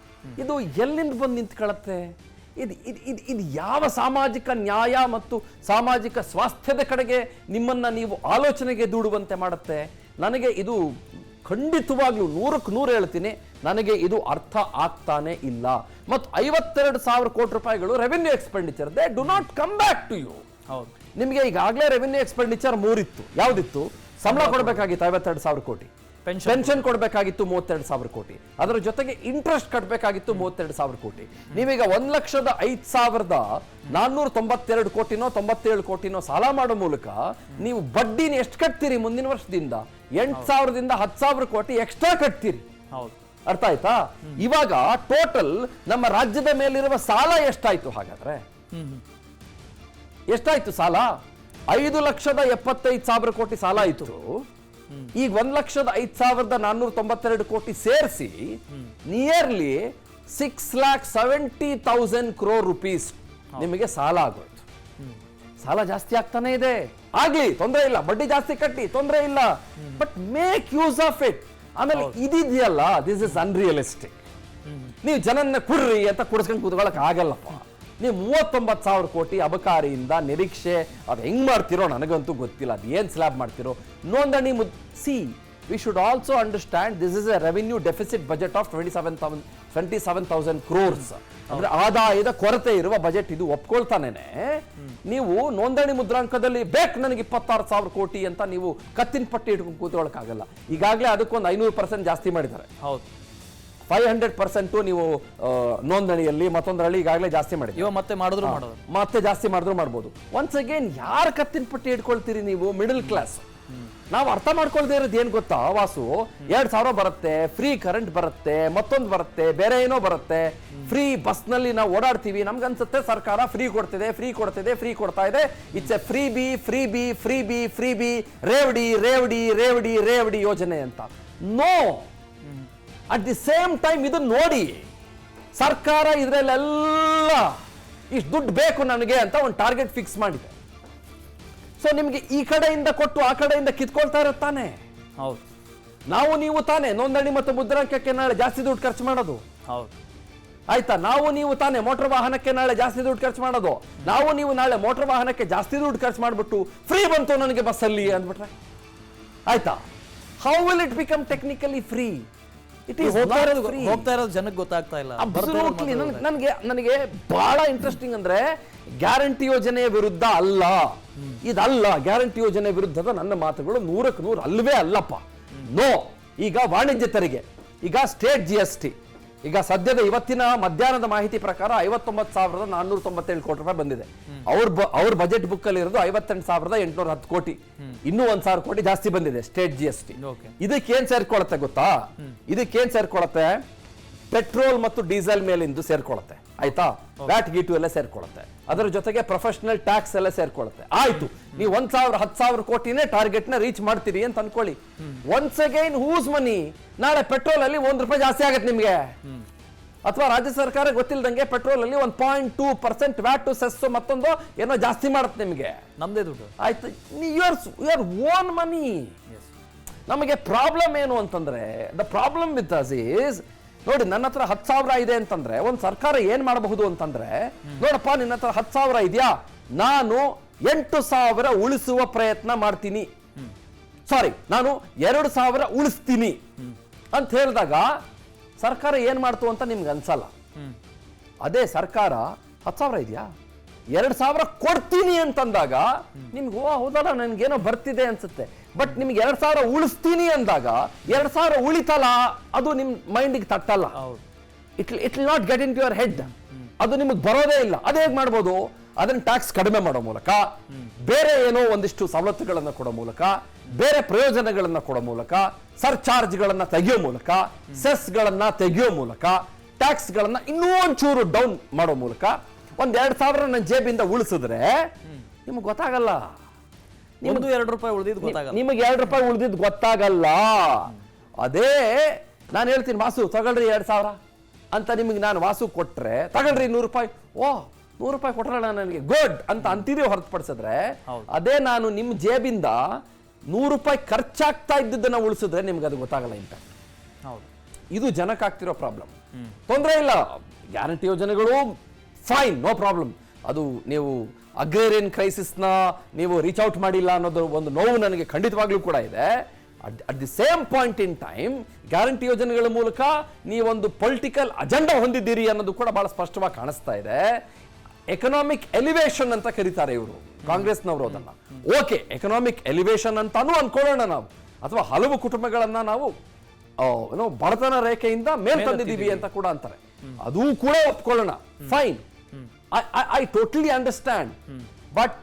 ಇದು ಎಲ್ಲಿಂದ ಬಂದು ನಿಂತ್ಕೊಳ್ಳುತ್ತೆ? ಇದು ಯಾವ ಸಾಮಾಜಿಕ ನ್ಯಾಯ ಮತ್ತು ಸಾಮಾಜಿಕ ಸ್ವಾಸ್ಥ್ಯದ ಕಡೆಗೆ ನಿಮ್ಮನ್ನ ನೀವು ಆಲೋಚನೆಗೆ ದೂಡುವಂತೆ ಮಾಡುತ್ತೆ? ನನಗೆ ಇದು ಖಂಡಿತವಾಗ್ಲೂ 100ಕ್ಕೆ 100 ಹೇಳ್ತೀನಿ, ನನಗೆ ಇದು ಅರ್ಥ ಆಗ್ತಾನೆ ಇಲ್ಲ. ಮತ್ತು 52,000 ಕೋಟಿ ರೂಪಾಯಿಗಳು revenue expenditure, they do not come back to you. ನಿಮಗೆ ಈಗಾಗಲೇ ರೆವಿನ್ಯೂ ಎಕ್ಸ್ಪೆಂಡಿಚರ್ 3 ಇತ್ತು. ಯಾವ್ದಿತ್ತು? ಸಂಬಳ ಕೊಡಬೇಕಾಗಿತ್ತು 52,000 ಕೋಟಿ, ಪೆನ್ಷನ್ ಕೊಡಬೇಕಾಗಿತ್ತು 32,000 ಕೋಟಿ, ಅದರ ಜೊತೆಗೆ ಇಂಟ್ರೆಸ್ಟ್ ಕಟ್ಟಬೇಕಾಗಿತ್ತು 32,000 ಕೋಟಿ. ನೀವೀಗ 1,05,492 ಕೋಟಿನೋ 97 ಕೋಟಿನೋ ಸಾಲ ಮಾಡೋ ಮೂಲಕ ನೀವು ಬಡ್ಡಿನ ಎಷ್ಟು ಕಟ್ತೀರಿ? ಮುಂದಿನ ವರ್ಷದಿಂದ 8,000ದಿಂದ 10,000 ಕೋಟಿ ಎಕ್ಸ್ಟ್ರಾ ಕಟ್ತೀರಿ. ಅರ್ಥ ಆಯ್ತಾ? ಇವಾಗ ಟೋಟಲ್ ನಮ್ಮ ರಾಜ್ಯದ ಮೇಲಿರುವ ಸಾಲ ಎಷ್ಟಾಯ್ತು? ಹಾಗಾದ್ರೆ ಎಷ್ಟಾಯ್ತು ಸಾಲ? 5,75,000 ಕೋಟಿ ಸಾಲ ಆಯ್ತು. ಈಗ 1,05,492 ಕೋಟಿ ಸೇರಿಸಿ ನಿಯರ್ಲಿ 6,70,000 crore rupees ನಿಮಗೆ ಸಾಲ ಆಗೋಯ್ತು. ಸಾಲ ಜಾಸ್ತಿ ಆಗ್ತಾನೆ ಇದೆ, ಆಗ್ಲಿ ತೊಂದರೆ ಇಲ್ಲ, ಬಡ್ಡಿ ಜಾಸ್ತಿ ಕಟ್ಟಿ ತೊಂದರೆ ಇಲ್ಲ, but make use of it. ಆಮೇಲೆ ಇದಿದೆಯಲ್ಲ, ದಿಸ್ ಇಸ್ ಅನ್ರಿಯಲಿಸ್ಟಿಕ್. ನೀವು ಜನನ್ನ ಕುಡ್ರಿ ಅಂತ ಕುಡಿಸ್ಕೊಂಡು ಕೂತ್ಕೊಳ್ಳೋಕೆ ಆಗಲ್ಲಪ್ಪ. ನೀವು 39,000 ಕೋಟಿ ಅಬಕಾರಿಯಿಂದ ನಿರೀಕ್ಷೆ ಅದು ಹೆಂಗ್ ಮಾಡ್ತಿರೋ ನನಗಂತೂ ಗೊತ್ತಿಲ್ಲ. ಅದು ಏನು ಸ್ಲ್ಯಾಬ್ ಮಾಡ್ತಿರೋ ನೋಂದಣಿ C we should also understand this is A revenue deficit budget of 27,000 crores. ಅಂದ್ರೆ ಆದಾಯದ ಕೊರತೆ ಇರುವ ಬಜೆಟ್ ಇದು. ಒಪ್ಕೊಳ್ತಾನೇನೆ ನೀವು ನೋಂದಣಿ ಮುದ್ರಾಂಕದಲ್ಲಿ ಬೇಕು ನನಗೆ 26,000 ಕೋಟಿ ಅಂತ ನೀವು ಕತ್ತಿನ ಪಟ್ಟಿ ಇಟ್ಕೊಂಡು ಕೂತ್ಕೊಳ್ಳೋಕ್ಕಾಗಲ್ಲ. ಈಗಾಗಲೇ ಅದಕ್ಕೊಂದು 500% ಜಾಸ್ತಿ ಮಾಡಿದ್ದಾರೆ. ಹೌದು, 500% ನೀವು ನೋಂದಣಿಯಲ್ಲಿ ಮತ್ತೊಂದರಲ್ಲಿ ಈಗಾಗಲೇ ಜಾಸ್ತಿ ಮಾಡಿದ್ದೀವಿ. ಇವಾಗ ಮತ್ತೆ ಮಾಡಿದ್ರು ಮತ್ತೆ ಜಾಸ್ತಿ ಮಾಡಿದ್ರು ಮಾಡ್ಬೋದು. ಒನ್ಸ್ ಅಗೇನ್ ಯಾರು ಕತ್ತಿನ ಪಟ್ಟಿ ಇಟ್ಕೊಳ್ತೀರಿ ನೀವು? Middle class. ನಾವು ಅರ್ಥ ಮಾಡ್ಕೊಳ್ದೇ ಇರೋದು ಏನ್ ಗೊತ್ತಾ ವಾಸು, 2,000 ಬರುತ್ತೆ, ಫ್ರೀ ಕರೆಂಟ್ ಬರುತ್ತೆ, ಮತ್ತೊಂದು ಬರುತ್ತೆ, ಬೇರೆ ಏನೋ ಬರುತ್ತೆ, ಫ್ರೀ ಬಸ್ ನಲ್ಲಿ ನಾವು ಓಡಾಡ್ತೀವಿ, ನಮ್ಗನ್ಸುತ್ತೆ ಸರ್ಕಾರ ಫ್ರೀ ಕೊಡ್ತಿದೆ, ಫ್ರೀ ಕೊಡ್ತಿದೆ, ಫ್ರೀ ಕೊಡ್ತಾ ಇದೆ. It's a freebie freebie freebie freebie ರೇವಡಿ ರೇವಡಿ ರೇವಡಿ ರೇವಡಿ ಯೋಜನೆ ಅಂತ. No, at the same time ಇದು ನೋಡಿ, ಸರ್ಕಾರ ಇದ್ರಲ್ಲೆಲ್ಲ ಇಷ್ಟು ದುಡ್ಡು ಬೇಕು ನನಗೆ ಅಂತ ಒಂದು ಟಾರ್ಗೆಟ್ ಫಿಕ್ಸ್ ಮಾಡಿದೆ. ಸೊ ನಿಮ್ಗೆ ಈ ಕಡೆಯಿಂದ ಕೊಟ್ಟು ಆ ಕಡೆಯಿಂದ ಕಿತ್ಕೊಳ್ತಾ ಇರುತ್ತಾನೆ. ಹೌದು, ನಾವು ನೀವು ತಾನೇ ನೋಂದಣಿ ಮತ್ತು ಮುದ್ರಾಂಕಕ್ಕೆ ನಾಳೆ ಜಾಸ್ತಿ ದುಡ್ಡು ಖರ್ಚು ಮಾಡೋದು. ಹೌದು, ಆಯ್ತಾ? ನಾವು ನೀವು ತಾನೇ ಮೋಟರ್ ವಾಹನಕ್ಕೆ ನಾಳೆ ಜಾಸ್ತಿ ದುಡ್ಡು ಖರ್ಚು ಮಾಡೋದು. ನಾವು ನೀವು ನಾಳೆ ಮೋಟರ್ ವಾಹನಕ್ಕೆ ಜಾಸ್ತಿ ದುಡ್ಡು ಖರ್ಚು ಮಾಡ್ಬಿಟ್ಟು ಫ್ರೀ ಬಂತು ನನಗೆ ಬಸ್ಸಲ್ಲಿ ಅಂದ್ಬಿಟ್ರೆ ಆಯ್ತಾ? How will it become technically free? It is ಹೋಗ್ತಾ ಇರೋದು ಜನಕ್ಕೆ ಗೊತ್ತಾಗ್ತಾ ಇಲ್ಲ. ನನಗೆ ಬಹಳ ಇಂಟ್ರೆಸ್ಟಿಂಗ್ ಅಂದ್ರೆ ಗ್ಯಾರಂಟಿ ಯೋಜನೆಯ ವಿರುದ್ಧ ಅಲ್ಲ, ಇದಲ್ಲ ಗ್ಯಾರಂಟಿ ಯೋಜನೆ ವಿರುದ್ಧದ ನನ್ನ ಮಾತುಗಳು 100ಕ್ಕೆ 100 ಅಲ್ವೇ ಅಲ್ಲಪ್ಪ. ನೋ. ಈಗ ವಾಣಿಜ್ಯ ತೆರಿಗೆ, ಈಗ ಸ್ಟೇಟ್ GST, ಈಗ ಸದ್ಯದ ಇವತ್ತಿನ ಮಧ್ಯಾಹ್ನದ ಮಾಹಿತಿ ಪ್ರಕಾರ 59,497 ಕೋಟಿ ರೂಪಾಯಿ ಬಂದಿದೆ. ಅವ್ರ ಬಜೆಟ್ ಬುಕ್ ಅಲ್ಲಿ ಇರೋದು 58,810 ಕೋಟಿ. ಇನ್ನೂ 1,000 ಕೋಟಿ ಜಾಸ್ತಿ ಬಂದಿದೆ ಸ್ಟೇಟ್ GST. ಇದಕ್ಕೇನ್ ಸೇರ್ಕೊಳತ್ತೆ ಗೊತ್ತಾ? ಇದಕ್ಕೇನ್ ಸೇರ್ಕೊಳತ್ತೆ? ಪೆಟ್ರೋಲ್ ಮತ್ತು ಡೀಸೆಲ್ ಮೇಲಿಂದು ಸೇರ್ಕೊಳತ್ತೆ. ಆಯ್ತಾ? ವ್ಯಾಟ್ ಗೀಟು ಎಲ್ಲ ಸೇರ್ಕೊಳತ್ತೆ. ಅದರ ಜೊತೆಗೆ ಪ್ರೊಫೆಷನಲ್ ಟ್ಯಾಕ್ಸ್ ಎಲ್ಲ ಸೇರ್ಕೊಳತ್ತೆ. ಆಯ್ತು, ನೀವು 10,000 ಕೋಟಿನೇ ಟಾರ್ಗೆಟ್ ನ ರೀಚ್ ಮಾಡ್ತೀರಿ ಅಂತ ಅನ್ಕೊಳ್ಳಿ. ಒನ್ಸ್ ಅಗೈನ್ ಹೂಸ್ ಮನಿ? ನಾಳೆ ಪೆಟ್ರೋಲ್ ಅಲ್ಲಿ ₹1 ಜಾಸ್ತಿ ಆಗತ್ತೆ ನಿಮ್ಗೆ, ಅಥವಾ ರಾಜ್ಯ ಸರ್ಕಾರ ಗೊತ್ತಿಲ್ಲದಂಗೆ ಪೆಟ್ರೋಲ್ ಅಲ್ಲಿ 1.2% ವ್ಯಾಟ್ ಸೆಸ್ ಮತ್ತೊಂದು ಏನೋ ಜಾಸ್ತಿ ಮಾಡುತ್ತೆ ನಿಮಗೆ. ನಮ್ದೇ ದುಡ್ಡು. ಆಯ್ತು, ಯುವರ್ ಓನ್ ಮನಿ. ನಮಗೆ ಪ್ರಾಬ್ಲಮ್ ಏನು ಅಂತಂದ್ರೆ, the problem with us is, ನೋಡಿ ನನ್ನ ಹತ್ರ 10,000 ಇದೆ ಅಂತಂದ್ರೆ ಒಂದು ಸರ್ಕಾರ ಏನ್ ಮಾಡಬಹುದು ಅಂತಂದ್ರೆ, ನೋಡಪ್ಪ ನಿನ್ನ ಹತ್ರ 10,000 ಇದೆಯಾ, ನಾನು 8,000 ಉಳಿಸುವ ಪ್ರಯತ್ನ ಮಾಡ್ತೀನಿ, ಸಾರಿ ನಾನು 2,000 ಉಳಿಸ್ತೀನಿ ಅಂತ ಹೇಳಿದಾಗ ಸರ್ಕಾರ ಏನ್ ಮಾಡ್ತು ಅಂತ ನಿಮ್ಗೆ ಅನ್ಸಲ್ಲ. ಅದೇ ಸರ್ಕಾರ 10,000 ಇದೆಯಾ, 2,000 ಕೊಡ್ತೀನಿ ಅಂತಂದಾಗ ನಿಮ್ಗೆ ಓ ಹೌದಲ್ಲ ನನ್ಗೇನೋ ಬರ್ತಿದೆ ಅನ್ಸುತ್ತೆ. ಬಟ್ ನಿಮ್ಗೆ 2,000 ಉಳಿಸ್ತೀನಿ ಅಂದಾಗ 2,000 ಉಳಿತಲ್ಲ, ಅದು ನಿಮ್ ಮೈಂಡಿಗೆ ತಟ್ಟಲ್ಲ. It will not get in to your head. ಅದು ನಿಮಗೆ ಬರೋದೇ ಇಲ್ಲ. ಅದೇ ಹೇಗೆ ಮಾಡ್ಬೋದು? ಅದನ್ನ ಟ್ಯಾಕ್ಸ್ ಕಡಿಮೆ ಮಾಡೋ ಮೂಲಕ, ಬೇರೆ ಏನೋ ಒಂದಿಷ್ಟು ಸವಲತ್ತುಗಳನ್ನ ಕೊಡೋ ಮೂಲಕ, ಬೇರೆ ಪ್ರಯೋಜನಗಳನ್ನ ಕೊಡೋ ಮೂಲಕ, ಸರ್ಚಾರ್ಜ್ಗಳನ್ನ ತೆಗೆಯೋ ಮೂಲಕ, ಸೆಸ್ ಗಳನ್ನ ತೆಗೆಯೋ ಮೂಲಕ, ಟ್ಯಾಕ್ಸ್ ಗಳನ್ನ ಇನ್ನೂ ಒಂಚೂರು ಡೌನ್ ಮಾಡೋ ಮೂಲಕ 2,000 ನನ್ನ ಜೇಬಿಂದ ಉಳಿಸಿದ್ರೆ ನಿಮ್ಗೆ ಗೊತ್ತಾಗಲ್ಲ. ನಿಮ್ದು ₹2 ಉಳಿದಿದ್ದು ಗೊತ್ತಾಗಲ್ಲ. ನಿಮಗೆ ₹2 ಉಳಿದಿದ್ದು ಗೊತ್ತಾಗಲ್ಲ. ಅದೇ ನಾನು ಹೇಳ್ತೀನಿ, ವಾಸು ತಗೊಳ್ರಿ 2,000 ಅಂತ ನಿಮಗೆ ನಾನು ವಾಸು ಕೊಟ್ರೆ, ತಗೊಳ್ರಿ ₹100, ಓ ₹100 ಕೊಟ್ರಲ್ಲ ನನಗೆ ಗುಡ್ ಅಂತ ಅಂತೀರಿ ಹೊರತುಪಡಿಸಿದ್ರೆ, ಅದೇ ನಾನು ನಿಮ್ಮ ಜೇಬಿಂದ ₹100 ಖರ್ಚಾಗ್ತಾ ಇದ್ದದನ್ನ ಉಳಿಸಿದ್ರೆ ನಿಮ್ಗೆ ಅದು ಗೊತ್ತಾಗಲ್ಲ ಇಂಪ್ಯಾಕ್ಟ್. ಇದು ಜನಕ್ಕಾಗ್ತಿರೋ ಪ್ರಾಬ್ಲಮ್. ತೊಂದರೆ ಇಲ್ಲ, ಗ್ಯಾರಂಟಿ ಯೋಜನೆಗಳು ಫೈನ್, ನೋ ಪ್ರಾಬ್ಲಮ್. ಅದು ನೀವು ಅಗ್ರೇರಿಯನ್ ಕ್ರೈಸಿಸ್ನ ನೀವು ರೀಚ್ ಔಟ್ ಮಾಡಿಲ್ಲ ಅನ್ನೋದು ಒಂದು ನೋವು ನನಗೆ ಖಂಡಿತವಾಗ್ಲೂ ಕೂಡ ಇದೆ. At the same point in time guarantee ಯೋಜನೆಗಳ ಮೂಲಕ ನೀವೊಂದು ಪೊಲಿಟಿಕಲ್ ಅಜೆಂಡಾ ಹೊಂದಿದ್ದೀರಿ ಅನ್ನೋದು ಕೂಡ ಬಹಳ ಸ್ಪಷ್ಟವಾಗಿ ಕಾಣಿಸ್ತಾ ಇದೆ. ಎಕನಾಮಿಕ್ ಎಲಿವೇಶನ್ ಅಂತ ಕರೀತಾರೆ ಇವರು ಕಾಂಗ್ರೆಸ್ನವರು ಅದನ್ನ. ಓಕೆ, ಎಕನಾಮಿಕ್ ಎಲಿವೇಶನ್ ಅಂತಾನು ಅನ್ಕೊಳ್ಳೋಣ ನಾವು, ಅಥವಾ ಹಲವು ಕುಟುಂಬಗಳನ್ನ ನಾವು ಬಡತನ ರೇಖೆಯಿಂದ ಮೇಲ್ ತಂದಿದ್ದೀವಿ ಅಂತ ಕೂಡ ಅಂತಾರೆ. ಅದು ಕೂಡ ಒಪ್ಕೊಳ್ಳೋಣ, fine, I totally understand. But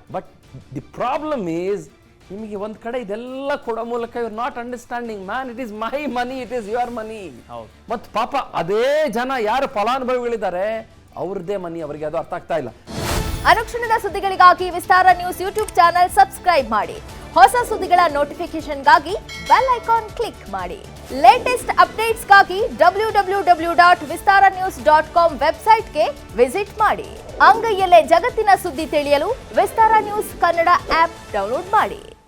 the problem is, ನಿಮಗೆ ಒಂದ್ ಕಡೆ ಇದೆಲ್ಲ ಕೊಡೋ ಮೂಲಕ you are not understanding man, it is my money, it is your money. ಮತ್ತು ಪಾಪ ಅದೇ ಜನ ಯಾರು ಫಲಾನುಭವಿಗಳಿದ್ದಾರೆ ಅವ್ರದ್ದೇ ಮನಿ, ಅವರಿಗೆ ಅದು ಅರ್ಥ ಆಗ್ತಾ ಇಲ್ಲ. ಅನುಕ್ಷಣದ ಸುದ್ದಿಗಳಿಗಾಗಿ ವಿಸ್ತಾರ ನ್ಯೂಸ್ ಯೂಟ್ಯೂಬ್ ಚಾನೆಲ್ ಸಬ್ಸ್ಕ್ರೈಬ್ ಮಾಡಿ. ಹೊಸ ಸುದ್ದಿಗಳ ನೋಟಿಫಿಕೇಶನ್ಗಾಗಿ ಬೆಲ್ ಐಕಾನ್ ಕ್ಲಿಕ್ ಮಾಡಿ. ಲೇಟೆಸ್ಟ್ ಅಪ್ಡೇಟ್ಸ್ಗಾಗಿ www.vistaranews.com ವೆಬ್ಸೈಟ್ಗೆ ವಿಸಿಟ್ ಮಾಡಿ. ಅಂಗೈಯಲ್ಲೇ ಜಗತ್ತಿನ ಸುದ್ದಿ ತಿಳಿಯಲು ವಿಸ್ತಾರ ನ್ಯೂಸ್ ಕನ್ನಡ ಆಪ್ ಡೌನ್ಲೋಡ್ ಮಾಡಿ.